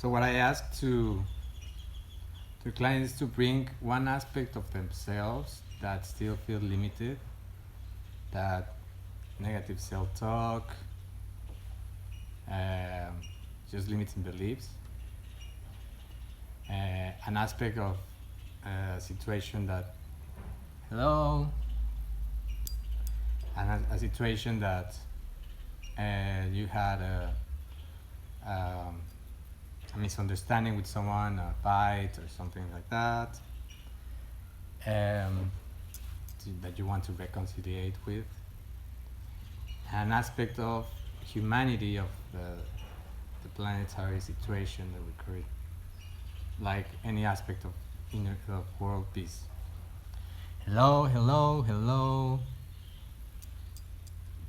So what I ask to clients is to bring one aspect of themselves that still feel limited, that negative self-talk, just limiting beliefs, an aspect of a situation that, hello, and a situation that you had a misunderstanding with someone, a fight or something like that, that you want to reconciliate with, an aspect of humanity of the planetary situation that we create, like any aspect of inner of world peace. Hello, hello, hello.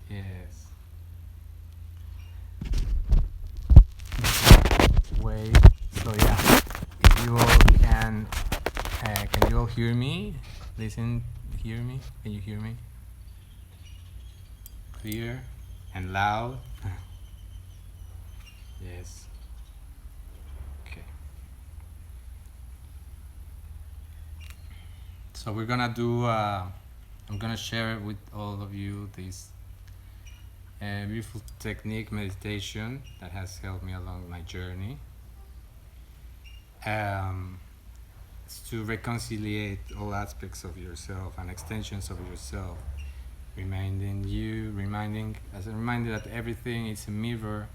Yes. Wait. So yeah, if you all can you all hear me? Hear me? Can you hear me? Clear and loud. Yes. Okay. So we're gonna do. I'm gonna share with all of you this beautiful technique meditation that has helped me along my journey. It's to reconciliate all aspects of yourself and extensions of yourself, reminding as a reminder that everything is a mirror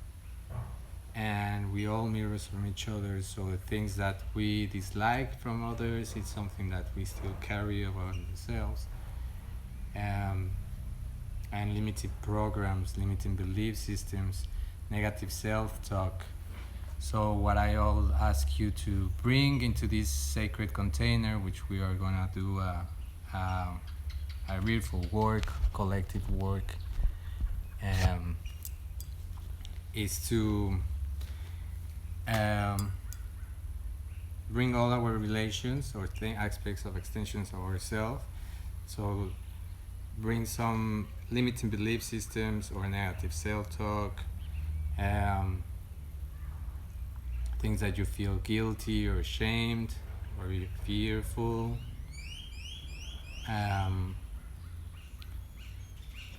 and we all mirrors from each other. So the things that we dislike from others, it's something that we still carry about ourselves. And limited programs, limiting belief systems, negative self-talk. So what I all ask you to bring into this sacred container, which we are gonna do a beautiful work, collective work, is to bring all our relations or aspects of extensions of ourselves. So bring some limiting belief systems or negative self-talk, things that you feel guilty or ashamed or you're fearful,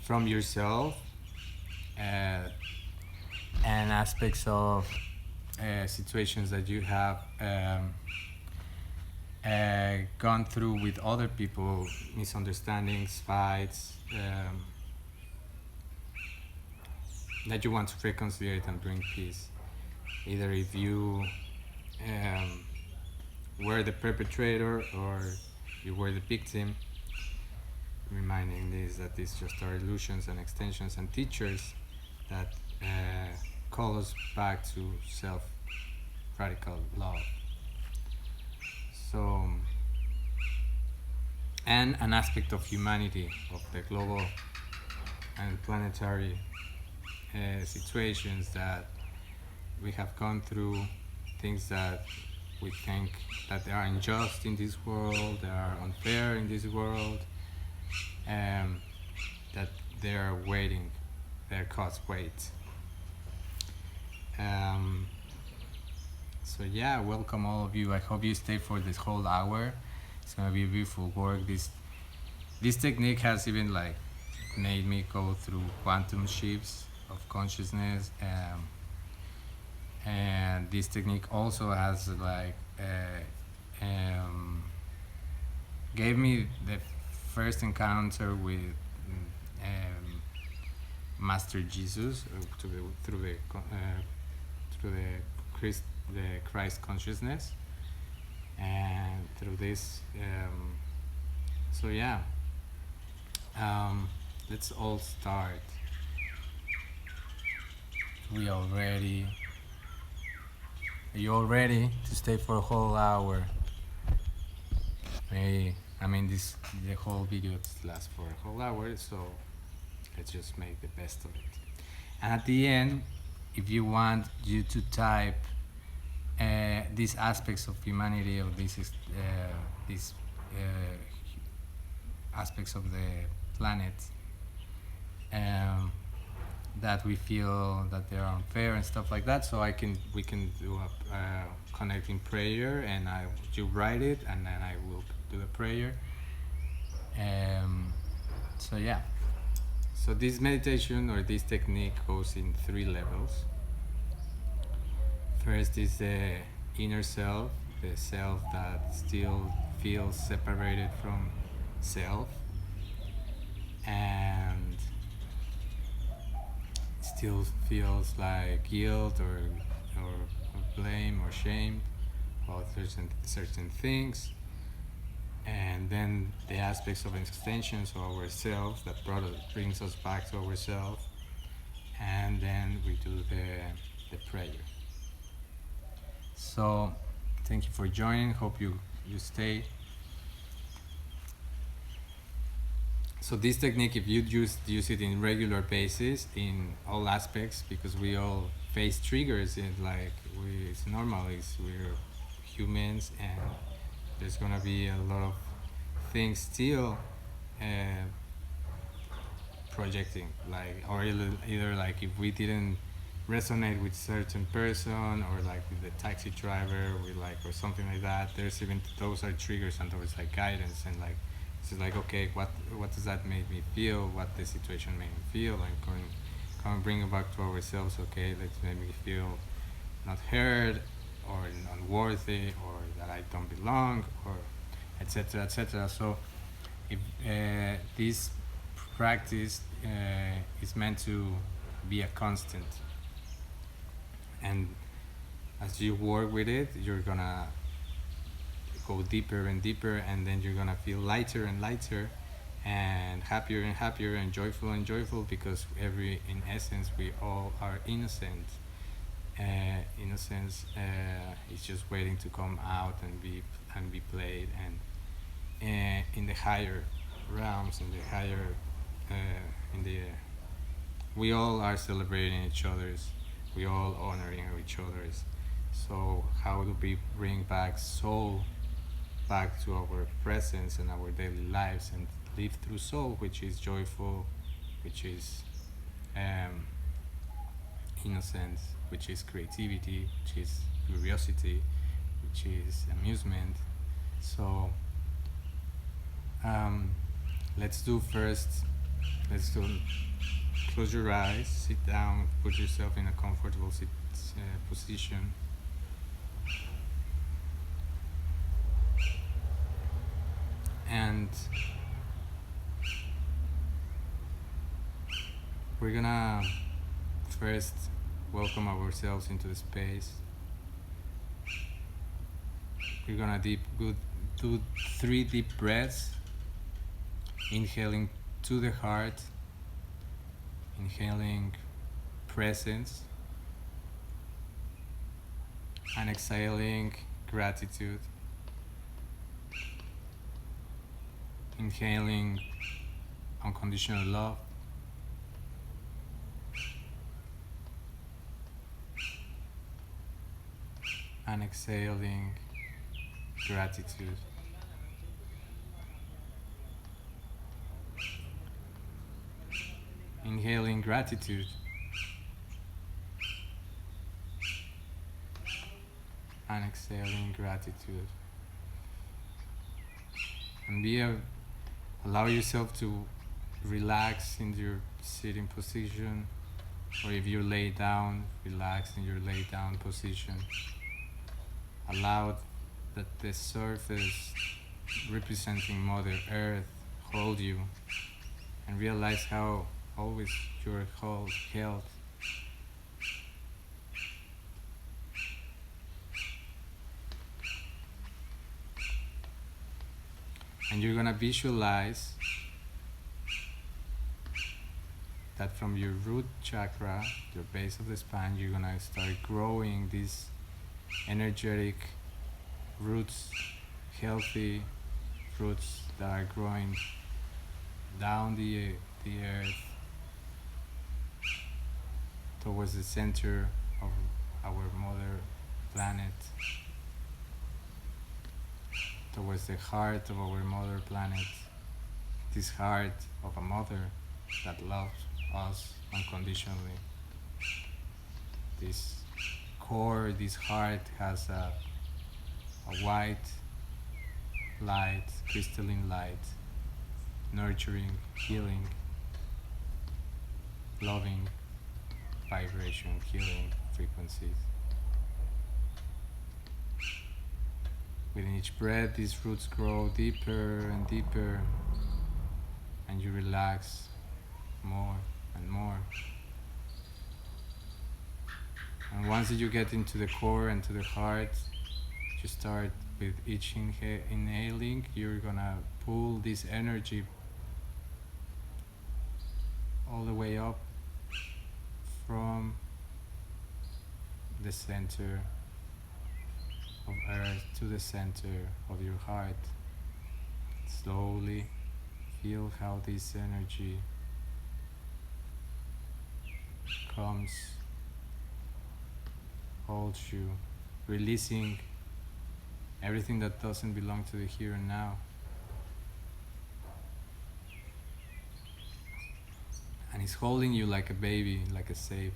from yourself, and aspects of situations that you have gone through with other people, misunderstandings, fights, that you want to reconcile and bring peace. Either if you were the perpetrator or you were the victim, reminding this that these just are illusions and extensions and teachers that call us back to self-radical love. So, and an aspect of humanity, of the global and planetary situations that we have gone through, things that we think that they are unjust in this world, they are unfair in this world, that they are waiting, their cause waits. So yeah, welcome all of you. I hope you stay for this whole hour. It's gonna be a beautiful work. This technique has even like made me go through quantum shifts of consciousness, and this technique also has like gave me the first encounter with Master Jesus through the Christ consciousness, and through this. So yeah, let's all start. We all ready? Are you all ready to stay for a whole hour? The whole video lasts for a whole hour, so let's just make the best of it. And at the end, if you want you to type these aspects of humanity, or these aspects of the planet, that we feel that they're unfair and stuff like that. So we can do a connecting prayer, and you write it, and then I will do the prayer. So yeah. So this meditation or this technique goes in 3 levels. First is the inner self, the self that still feels separated from self and still feels like guilt or blame or shame about certain things. And then the aspects of extensions of ourselves that brings us back to ourselves. And then we do the prayer. So thank you for joining. Hope you stay. So this technique, if you use it in regular basis in all aspects, because we all face triggers, it's normal. We're humans, and there's gonna be a lot of things still projecting, or either like if we didn't resonate with certain person, or like with the taxi driver, or something like that. There's even those are triggers, and those like guidance, and like it's like, okay, what does that make me feel? What the situation made me feel? And come bring it back to ourselves. Okay, let's make me feel not heard, or unworthy, or that I don't belong, or etc. etc. So if this practice is meant to be a constant, and as you work with it, you're gonna go deeper and deeper, and then you're gonna feel lighter and lighter, and happier and joyful, because in essence we all are innocent. Innocence is just waiting to come out and be played, and in the higher realms, we all are celebrating each other's, we all honoring each other's. So how do we bring back soul back to our presence and our daily lives, and live through soul, which is joyful, which is innocence, which is creativity, which is curiosity, which is amusement. So let's do close your eyes, sit down, put yourself in a comfortable position. And we're gonna first welcome ourselves into the space. We're gonna do 3 deep breaths, inhaling to the heart, inhaling presence, and exhaling gratitude. Inhaling unconditional love, and exhaling gratitude. Inhaling gratitude, and exhaling gratitude. And allow yourself to relax in your sitting position, or if you lay down, relax in your lay down position. Allow that the surface representing Mother Earth hold you, and realize how always you're held. And you're gonna visualize that from your root chakra, your base of the spine, you're gonna start growing these energetic roots, healthy roots that are growing down the earth towards the center of our mother planet, towards the heart of our mother planet, this heart of a mother that loves us unconditionally. This core, this heart has a white light, crystalline light, nurturing, healing, loving vibration, healing frequencies. Within each breath, these roots grow deeper and deeper, and you relax more and more. And once you get into the core and to the heart, you start with each inhaling, you're gonna pull this energy all the way up from the center of earth to the center of your heart. Slowly feel how this energy comes, holds you, releasing everything that doesn't belong to the here and now. And it's holding you like a baby, like a safe.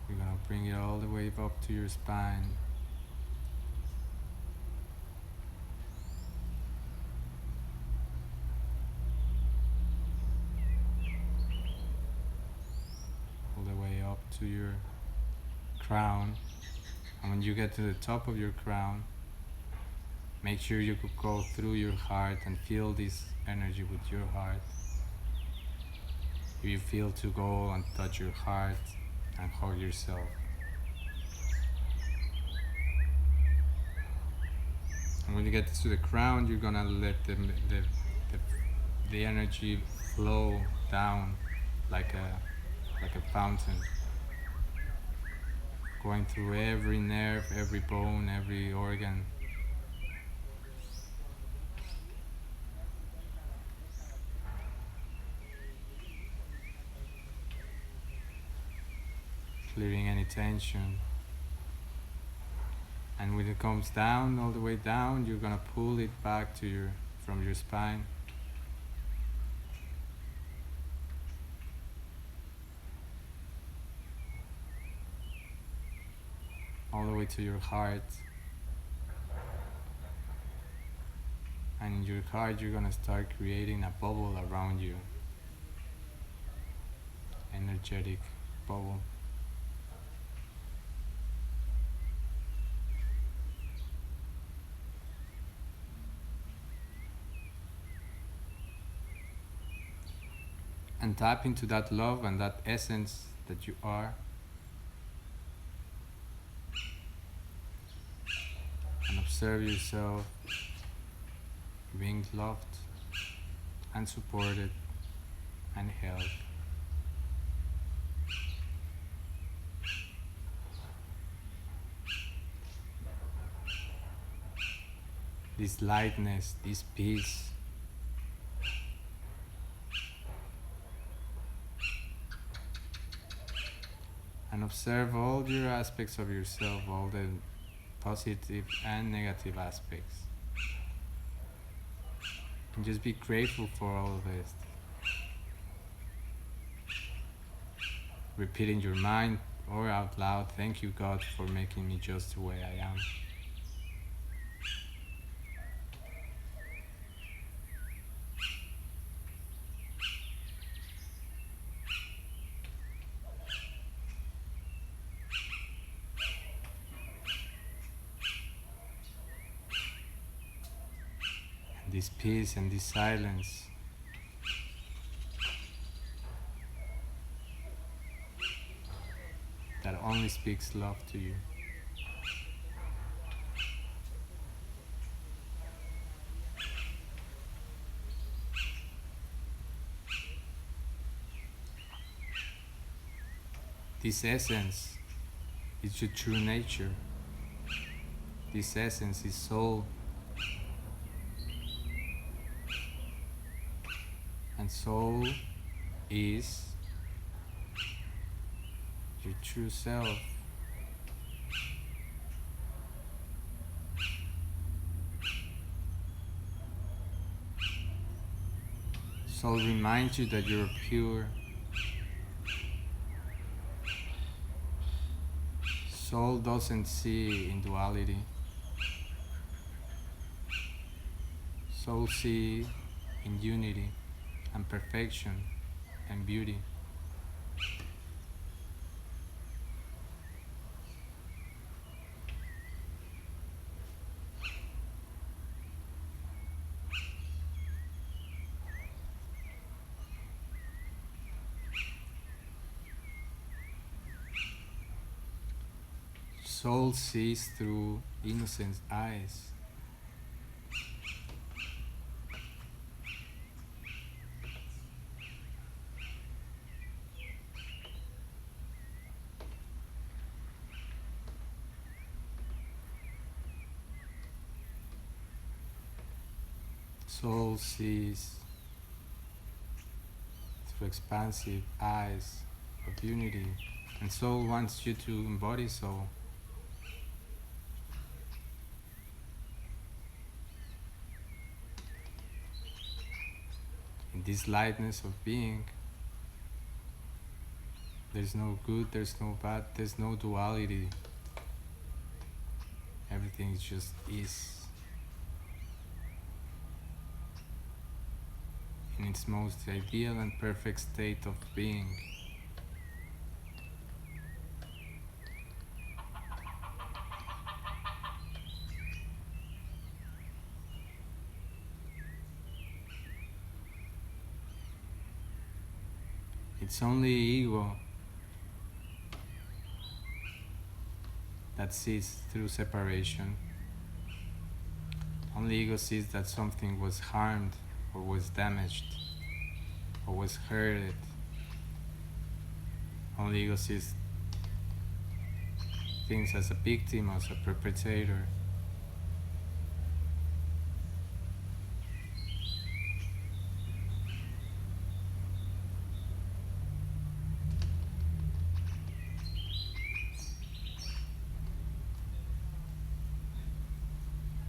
You're gonna bring it all the way up to your spine. All the way up to your crown. And when you get to the top of your crown, make sure you could go through your heart and feel this energy with your heart. If you feel to go and touch your heart and hug yourself. And when you get to the crown, you're gonna let the energy flow down like a fountain, going through every nerve, every bone, every organ. Clearing any tension. And when it comes down, all the way down, you're gonna pull it back to from your spine. All the way to your heart. And in your heart, you're gonna start creating a bubble around you. Energetic bubble. And tap into that love and that essence that you are. And observe yourself being loved and supported and held. This lightness, this peace. And observe all your aspects of yourself, all the positive and negative aspects. And just be grateful for all of this. Repeat in your mind or out loud, thank you God for making me just the way I am. This peace and this silence that only speaks love to you. This essence is your true nature. This essence is soul. And soul is your true self. Soul reminds you that you're pure. Soul doesn't see in duality. Soul sees in unity and perfection and beauty. Soul sees through innocent eyes. Soul sees through expansive eyes of unity, and soul wants you to embody soul. In this lightness of being, there's no good, there's no bad, there's no duality. Everything just is. In its most ideal and perfect state of being. It's only ego that sees through separation. Only ego sees that something was harmed or was damaged or was hurted. Only ego sees things as a victim, as a perpetrator.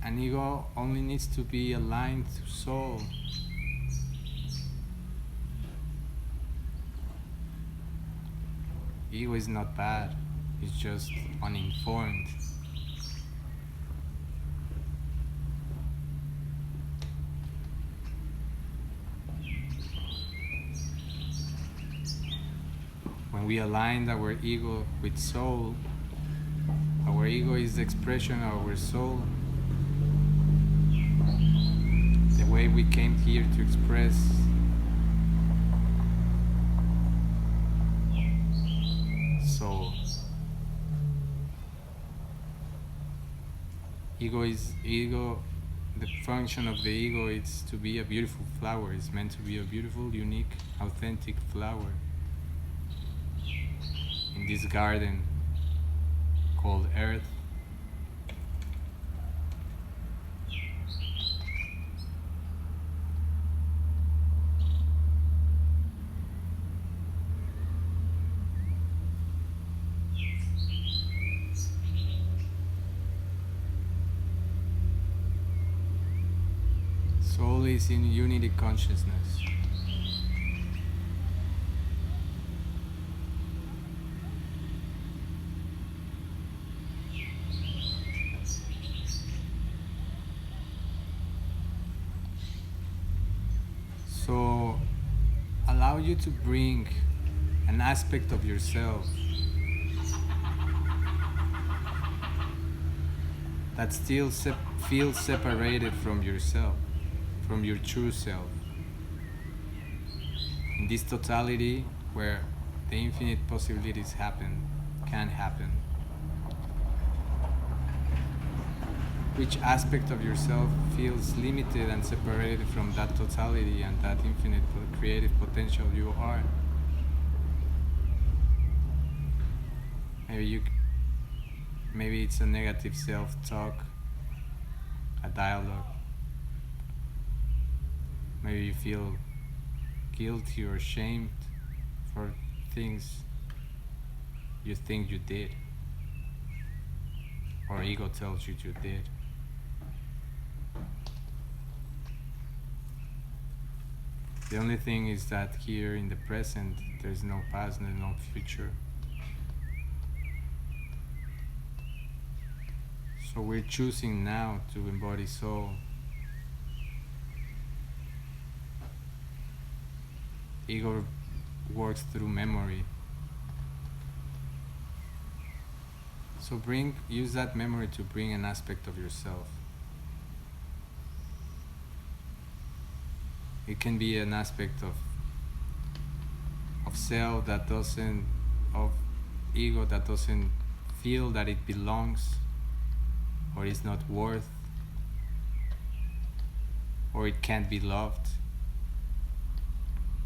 And ego only needs to be aligned to soul. Ego is not bad, it's just uninformed. When we align our ego with soul, our ego is the expression of our soul. The way we came here to express soul. Ego, the function of the ego is to be a beautiful flower. It's meant to be a beautiful, unique, authentic flower in this garden called Earth. Soul is in unity consciousness. So allow you to bring an aspect of yourself that still feels separated from yourself, from your true self. In this totality where the infinite possibilities can happen. Which aspect of yourself feels limited and separated from that totality and that infinite creative potential you are? Maybe it's a negative self-talk, a dialogue. Maybe you feel guilty or ashamed for things you think you did, or ego tells you did. The only thing is that here in the present, there's no past and no future. So we're choosing now to embody soul. Ego works through memory. So use that memory to bring an aspect of yourself. It can be an aspect of self of ego that doesn't feel that it belongs, or is not worth, or it can't be loved.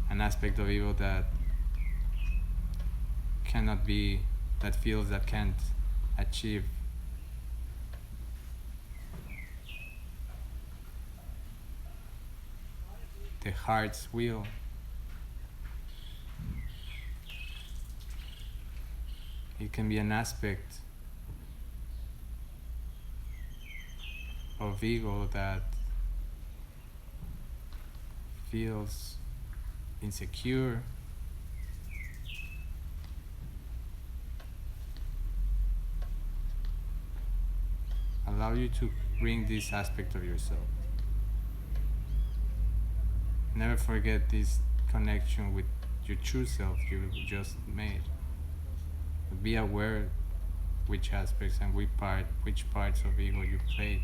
An aspect of ego that feels that can't achieve the heart's will. It can be an aspect of ego that feels insecure, allow you to bring this aspect of yourself. Never forget this connection with your true self you just made. Be aware which aspects and which parts of ego you played.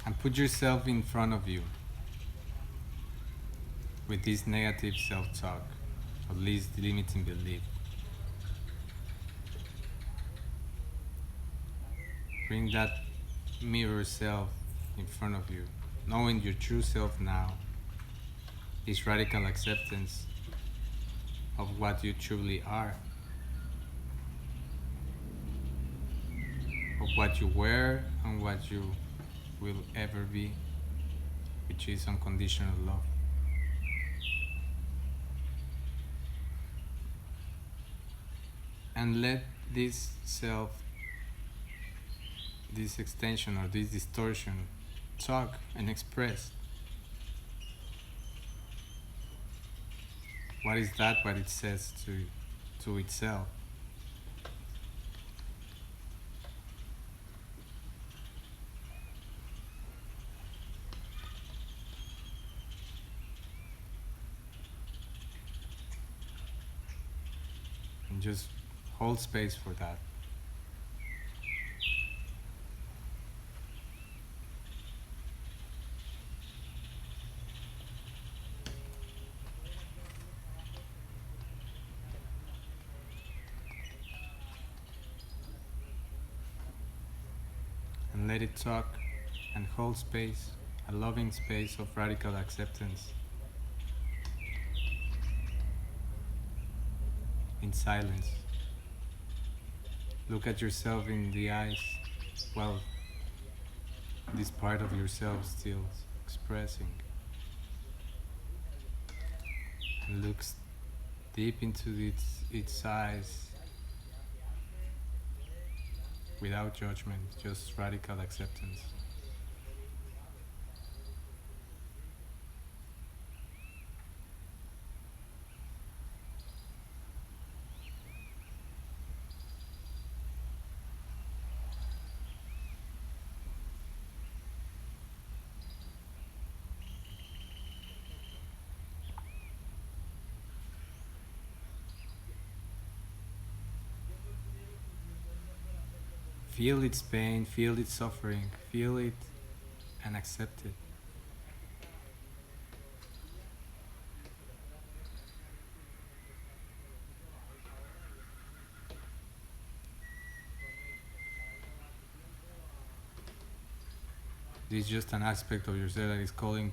And put yourself in front of you with this negative self-talk, or at least limiting belief. Bring that mirror self in front of you. Knowing your true self now is radical acceptance of what you truly are, of what you were and what you will ever be, which is unconditional love. And let this self, this extension or this distortion, talk and express. What is that? What it says to itself. And just hold space for that. And let it talk and hold space, a loving space of radical acceptance. In silence. Look at yourself in the eyes while this part of yourself still expressing. And looks deep into its eyes without judgment, just radical acceptance. Feel its pain, feel its suffering, feel it and accept it. This is just an aspect of yourself that is calling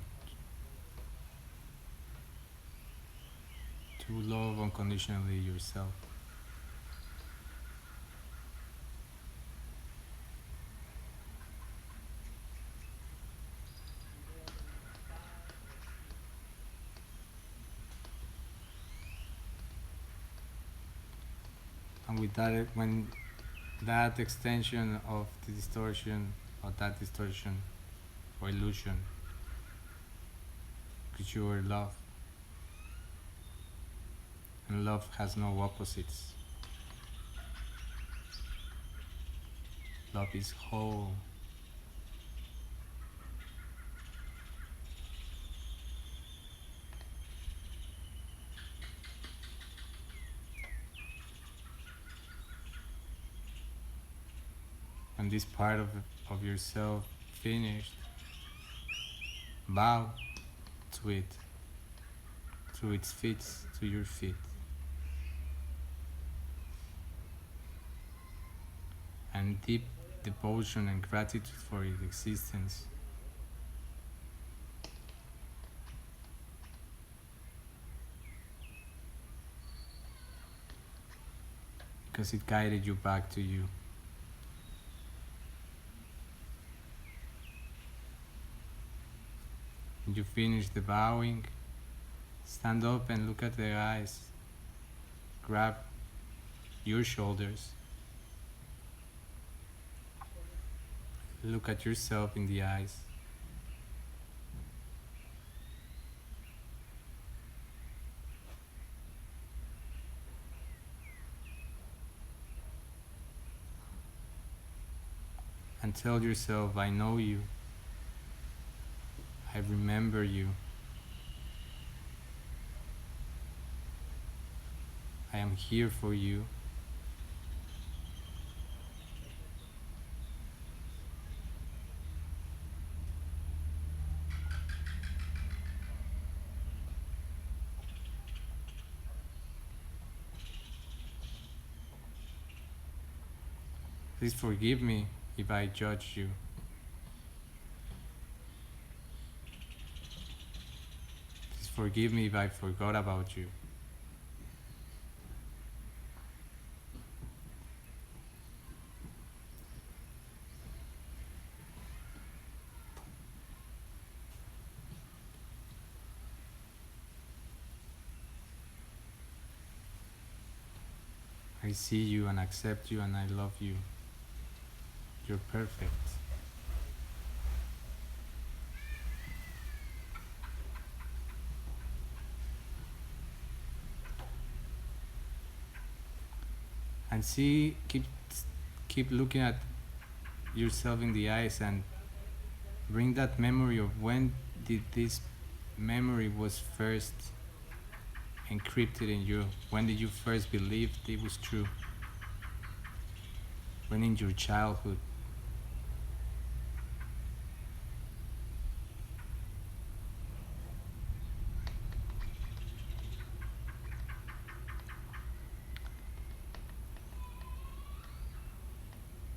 to love unconditionally yourself. And with that, when that extension of the distortion, or that distortion or illusion, because you are love, and love has no opposites. Love is whole. When this part of yourself finished, bow to it, to its feet, to your feet. And deep devotion and gratitude for its existence. Because it guided you back to you. When you finish the bowing, stand up and look at the eyes. Grab your shoulders. Look at yourself in the eyes. And tell yourself, I know you. I remember you. I am here for you. Please forgive me if I judged you. Please forgive me if I forgot about you. I see you and accept you and I love you. You're perfect. And keep looking at yourself in the eyes and bring that memory of when did this memory was first encrypted in you. When did you first believe it was true? When in your childhood?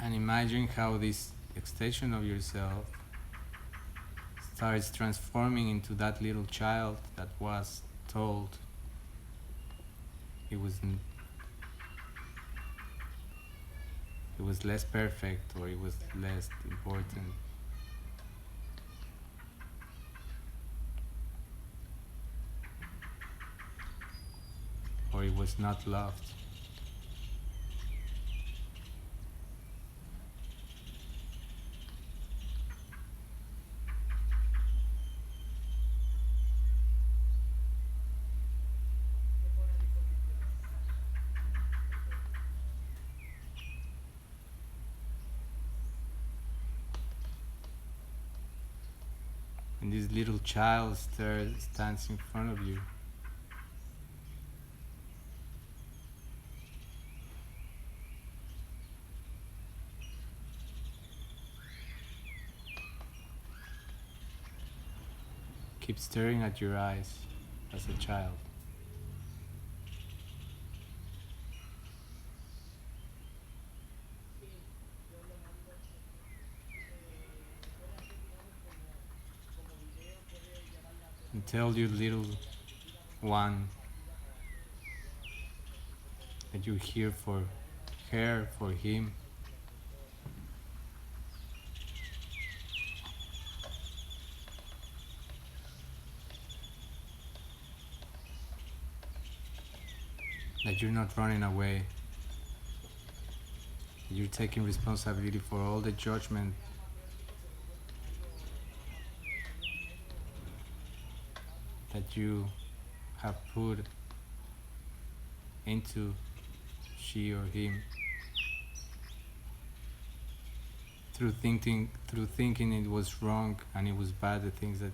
And imagine how this extension of yourself starts transforming into that little child that was told it was less perfect, or it was less important. Or it was not loved. And this little child stands in front of you. keep staring at your eyes as a child. And tell your little one that you're here for her, for him. That you're not running away. You're taking responsibility for all the judgment that you have put into she or him through thinking it was wrong and it was bad, the things that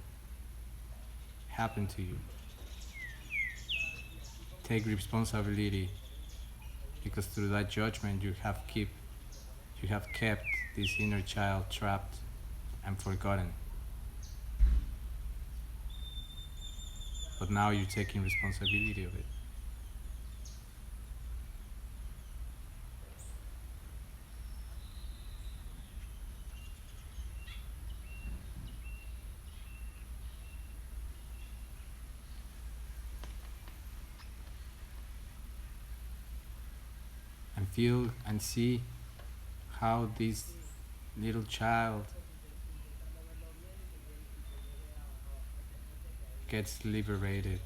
happened to you. Take responsibility, because through that judgment you have kept this inner child trapped and forgotten. But now you're taking responsibility of it. And feel and see how this little child gets liberated.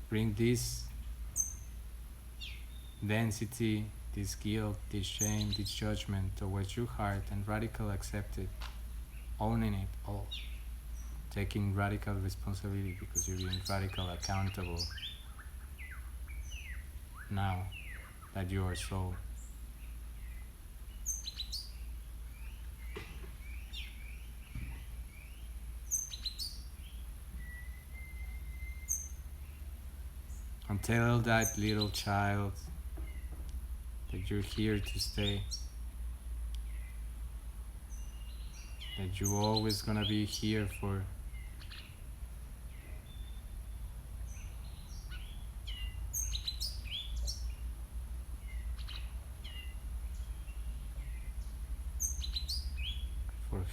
Bring this density, this guilt, this shame, this judgment towards your heart and radical accept it, owning it all, taking radical responsibility because you're being radical accountable now that you are soul. And tell that little child that you're here to stay, that you're always gonna be here for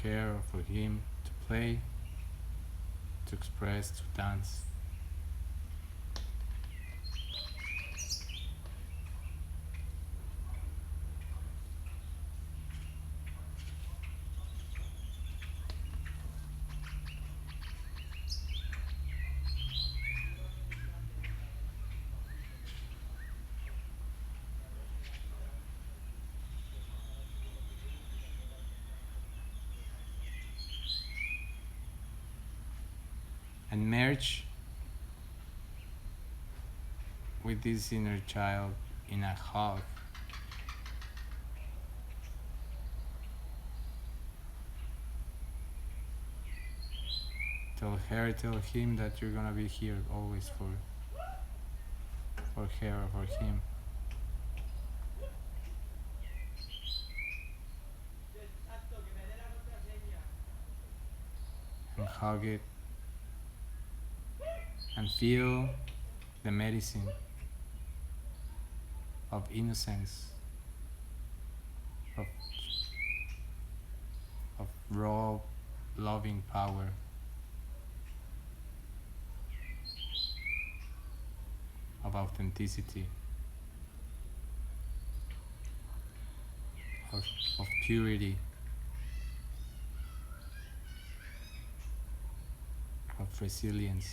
her or for him to play, to express, to dance. And merge with this inner child in a hug. Tell her, tell him that you're gonna be here always for her or for him. And hug it. And feel the medicine of innocence, of raw, loving power, of authenticity, of purity, of resilience.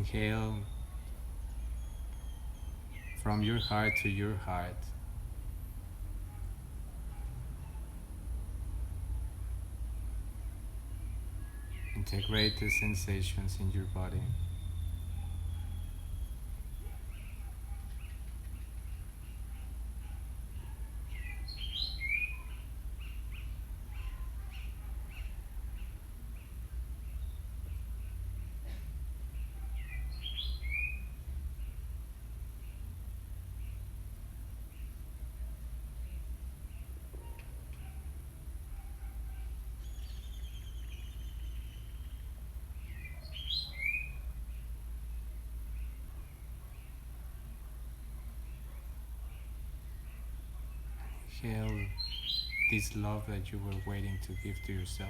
Inhale from your heart to your heart. Integrate the sensations in your body. Inhale this love that you were waiting to give to yourself.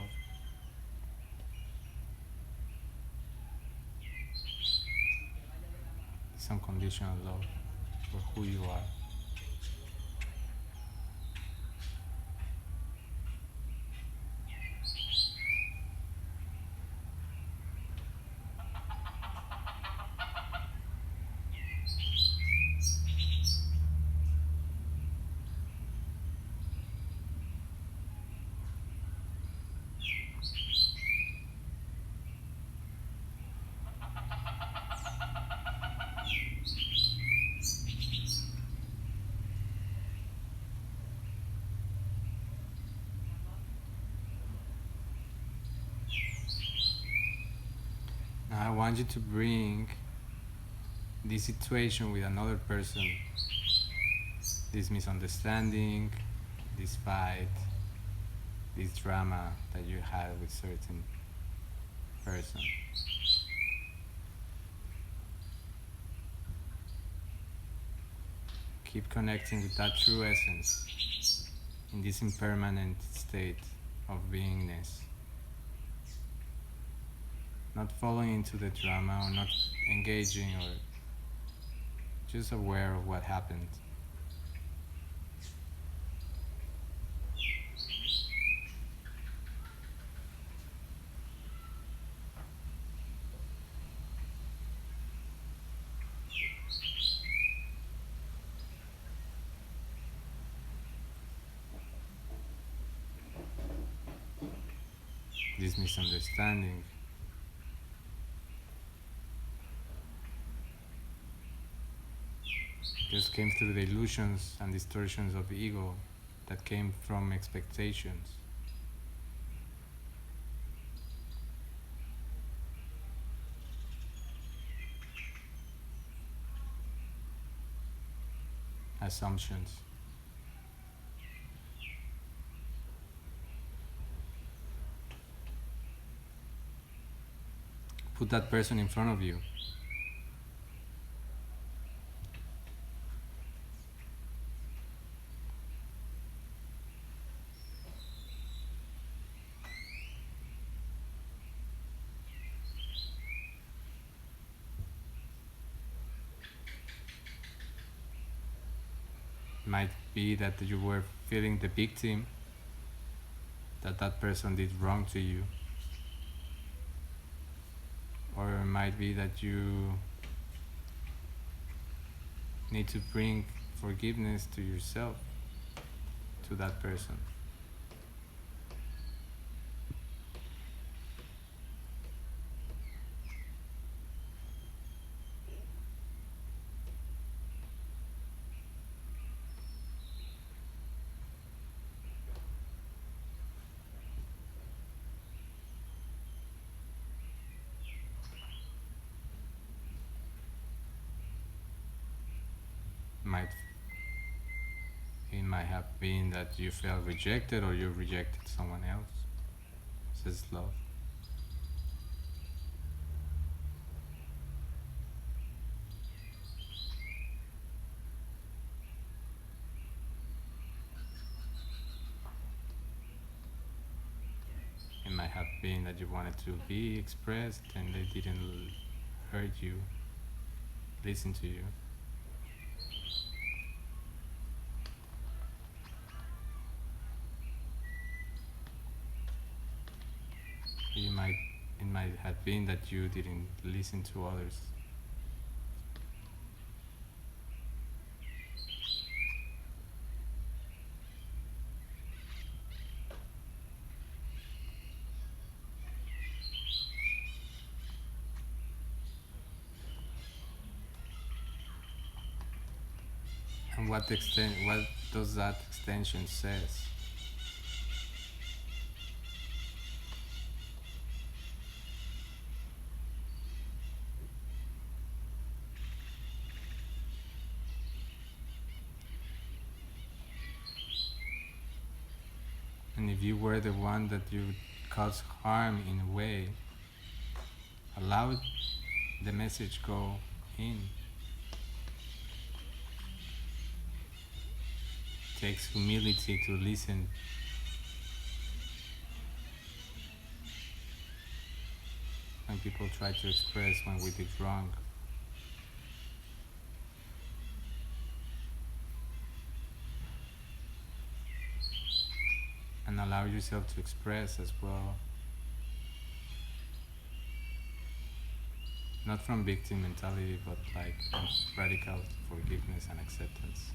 This unconditional love for who you are. Now I want you to bring this situation with another person, this misunderstanding, this fight, this drama that you had with certain person. Keep connecting with that true essence in this impermanent state of beingness. Not falling into the drama or not engaging or just aware of what happened. This misunderstanding. Just came through the illusions and distortions of the ego that came from expectations. Assumptions. Put that person in front of you. Might be that you were feeling the victim, that that person did wrong to you. Or it might be that you need to bring forgiveness to yourself, to that person. It might have been that you felt rejected or you rejected someone else. This is love. It might have been that you wanted to be expressed and they didn't hurt you, listen to you. It might have been that you didn't listen to others. what does that extension says? And if you were the one that you would cause harm in a way, allow the message go in. It takes humility to listen. When people try to express when we did wrong. And allow yourself to express as well. Not from victim mentality, but like radical forgiveness and acceptance.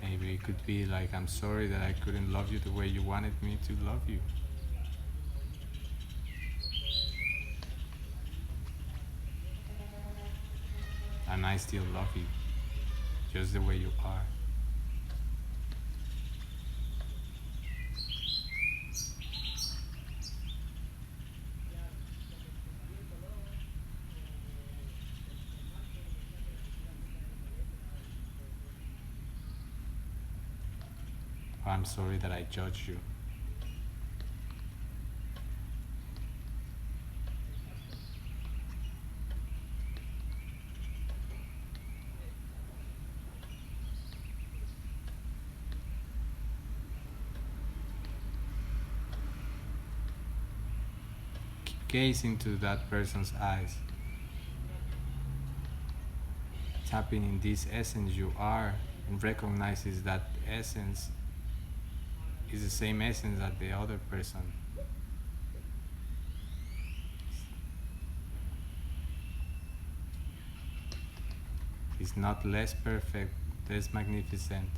Maybe it could be like, I'm sorry that I couldn't love you the way you wanted me to love you. And I still love you, just the way you are. I'm sorry that I judged you. Gaze into that person's eyes. Tapping in this essence you are, and recognizes that essence is the same essence as the other person. It's not less perfect, less magnificent,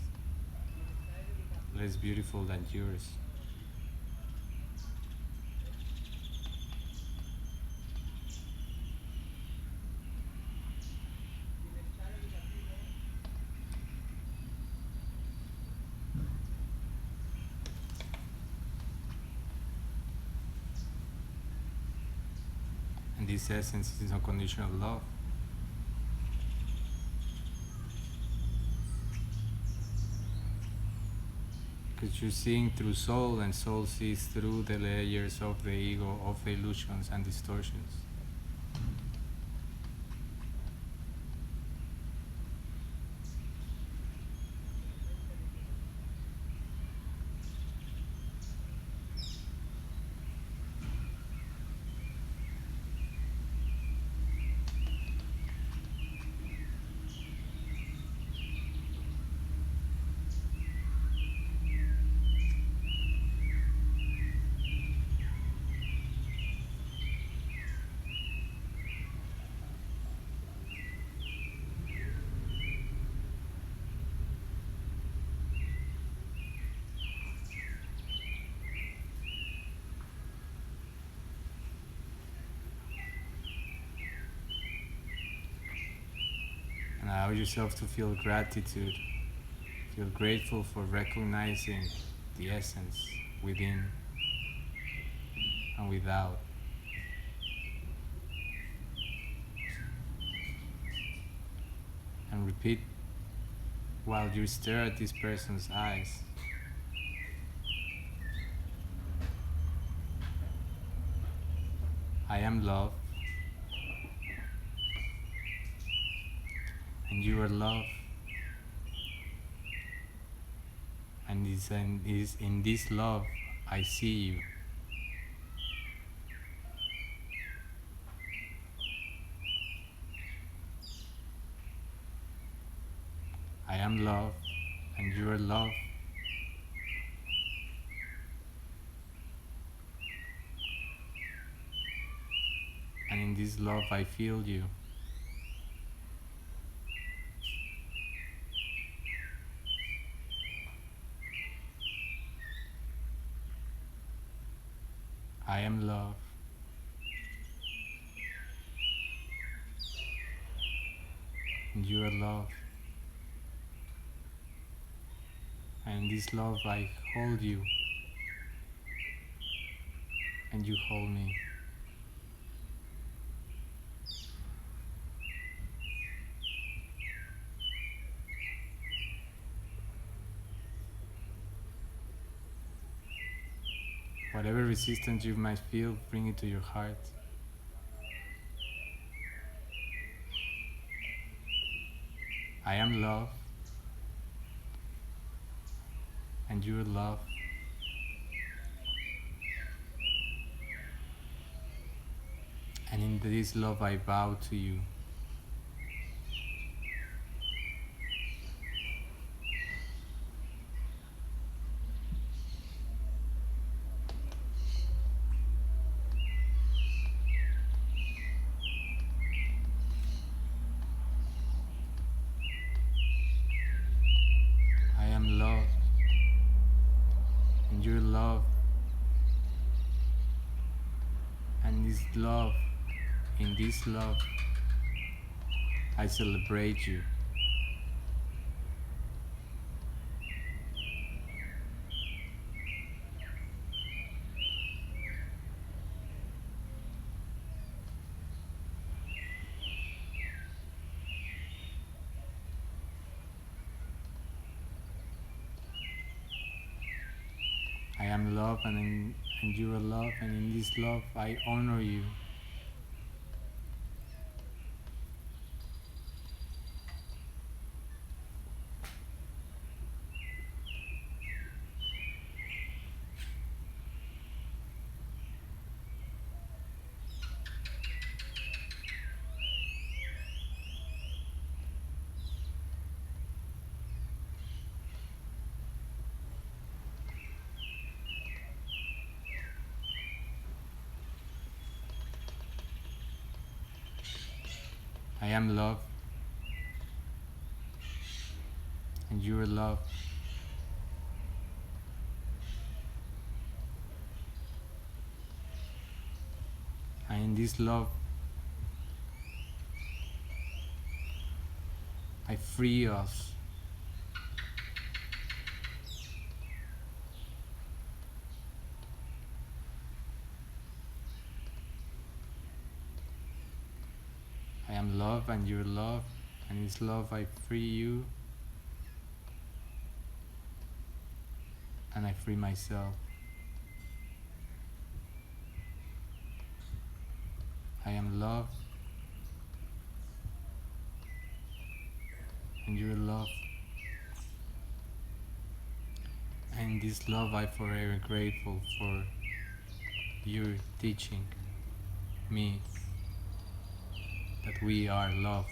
less beautiful than yours. And this essence is unconditional love. Because you're seeing through soul, and soul sees through the layers of the ego, of the illusions and distortions. And allow yourself to feel gratitude, feel grateful for recognizing the essence within and without. And repeat while you stare at this person's eyes. I am love, and you are love. And is in this love I see you. I am love, and you are love. And in this love I feel you. I am love. And you are love. And in this love I hold you. And you hold me. Whatever resistance you might feel, bring it to your heart. I am love. And you are love. And in this love I bow to you. I am love. And you're love. And this love, in this love, I celebrate you. I am love, and you are love, and in this love I honor you. I am love, and you are love. And in this love, I free us. I am love, and you are love, and in this love I free you, and I free myself. I am love, and you are love. And in this love I forever grateful for you teaching me that we are love.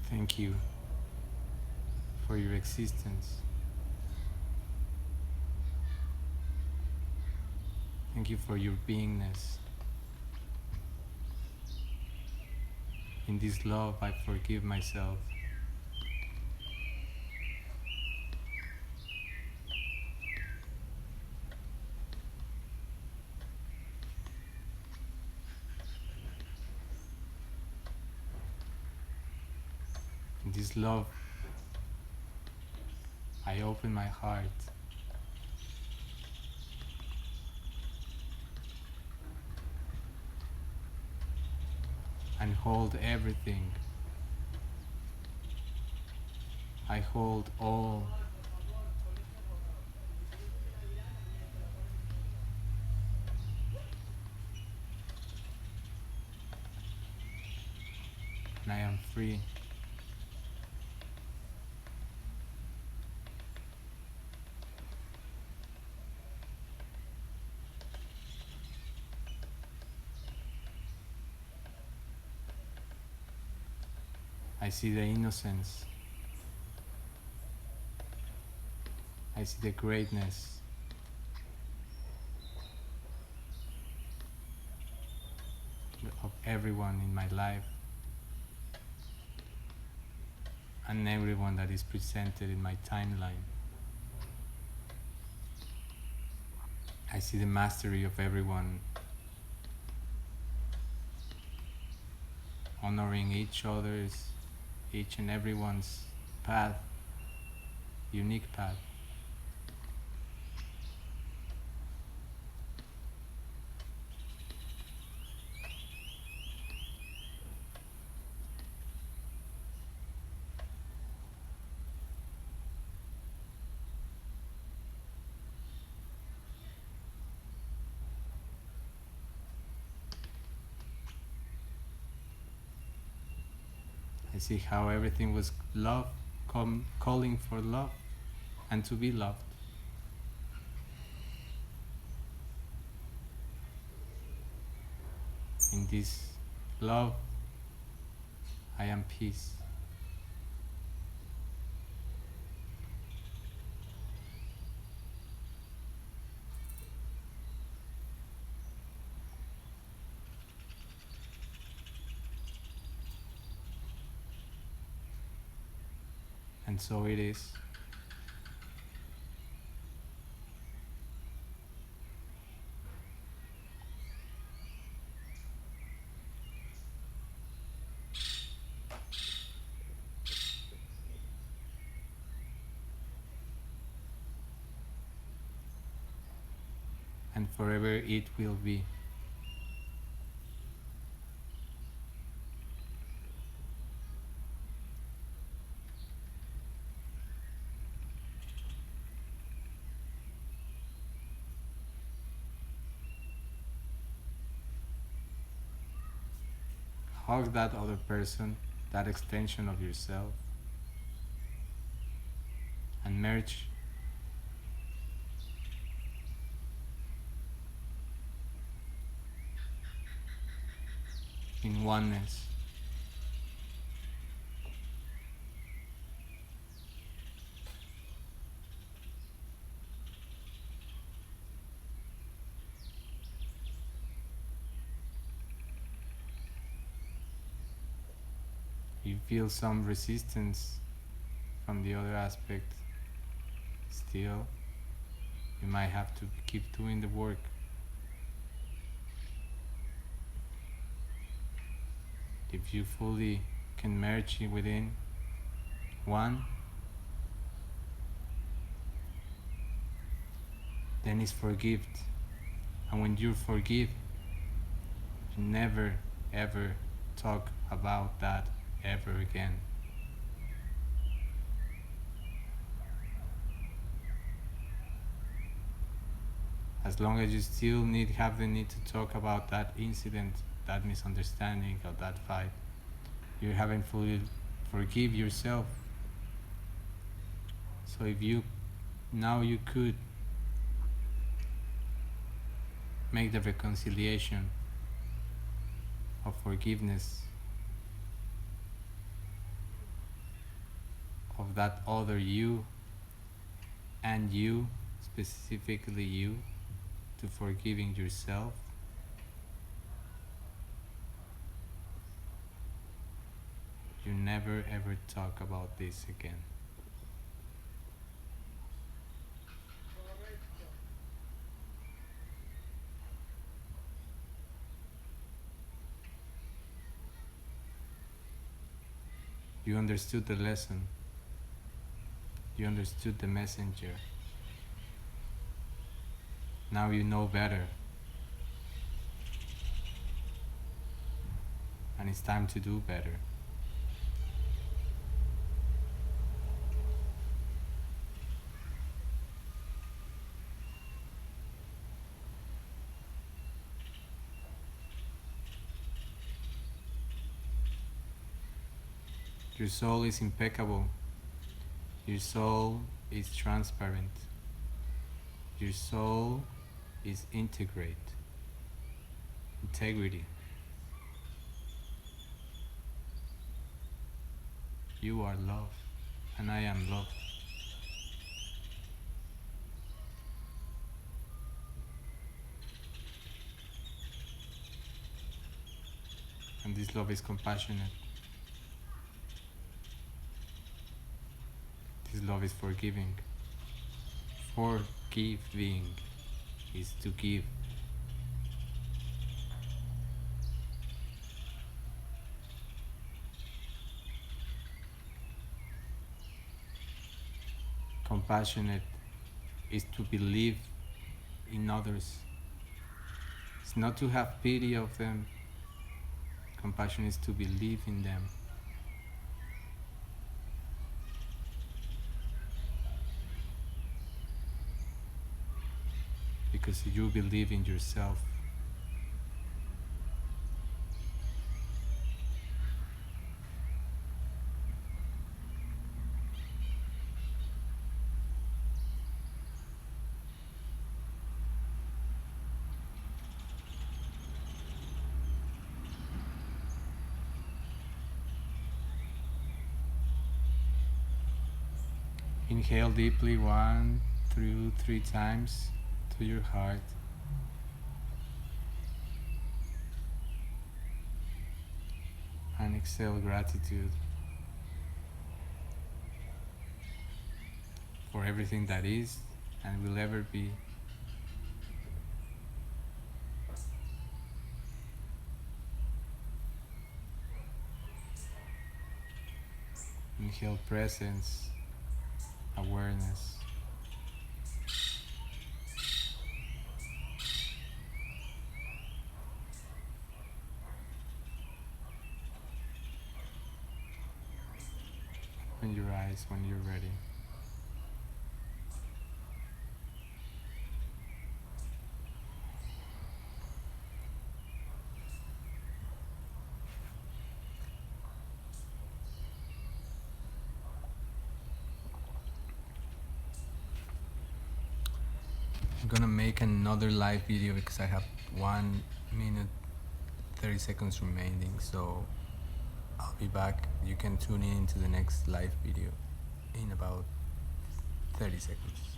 Thank you for your existence. Thank you for your beingness. In this love I forgive myself. In this love I open my heart and hold everything. I hold all. And I am free. I see the innocence. I see the greatness. Of everyone in my life and everyone that is presented in my timeline. I see the mastery of everyone, honoring each and everyone's path, unique path. I see how everything was love, calling for love and to be loved. In this love, I am peace. And so it is. And forever it will be. Hug that other person, that extension of yourself, and merge in oneness. You feel some resistance from the other aspect. Still, you might have to keep doing the work. If you fully can merge it within one, then it's forgive. And when you forgive, you never ever talk about that ever again. As long as you still have the need to talk about that incident, that misunderstanding or that fight, you haven't fully forgive yourself. So if you could make the reconciliation of forgiveness of that other you and you, specifically you, to forgiving yourself. You never ever talk about this again. You understood the lesson. You understood the messenger. Now you know better. And it's time to do better. Your soul is impeccable. Your soul is transparent. Your soul is integrity. You are love, and I am love. And this love is compassionate. This love is forgiving. Forgiving is to give. Compassionate is to believe in others. It's not to have pity of them. Compassion is to believe in them. Because you believe in yourself. Inhale deeply 1, 2, 3 times to your heart. And exhale gratitude for everything that is and will ever be. Inhale presence, awareness. Open your eyes when you're ready. I'm gonna make another live video because I have 1 minute 30 seconds remaining, so I'll be back. You can tune in to the next live video in about 30 seconds.